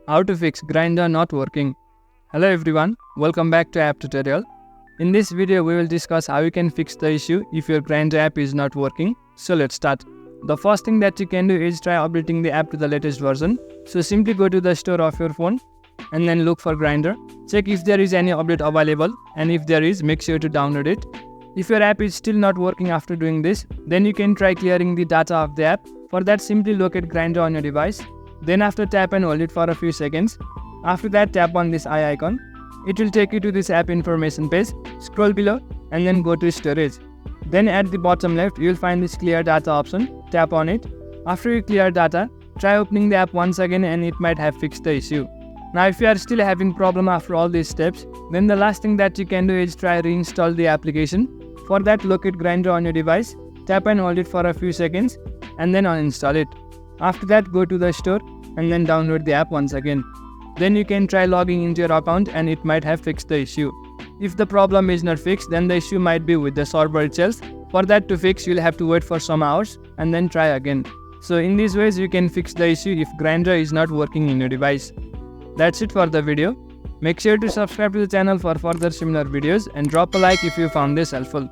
How to fix Grindr not working. Hello everyone, welcome back to app tutorial. In this video we will discuss how you can fix the issue if your Grindr app is not working. So let's start. The first thing that you can do is try updating the app to the latest version. So simply go to the store of your phone and then look for Grindr. Check if there is any update available, and if there is, make sure to download it. If your app is still not working after doing this, then you can try clearing the data of the app. For that, simply locate Grindr on your device. Then after, tap and hold it for a few seconds. After that, tap on this eye icon. It will take you to this app information page. Scroll below and then go to storage. Then at the bottom left, you will find this clear data option. Tap on it. After you clear data, try opening the app once again and it might have fixed the issue. Now if you are still having problem after all these steps, then the last thing that you can do is try reinstall the application. For that, locate Grindr on your device. Tap and hold it for a few seconds and then uninstall it. After that, go to the store and then download the app once again. Then you can try logging into your account and it might have fixed the issue. If the problem is not fixed, then the issue might be with the server itself. For that to fix, you'll have to wait for some hours and then try again. So in these ways, you can fix the issue if Grindr is not working in your device. That's it for the video. Make sure to subscribe to the channel for further similar videos and drop a like if you found this helpful.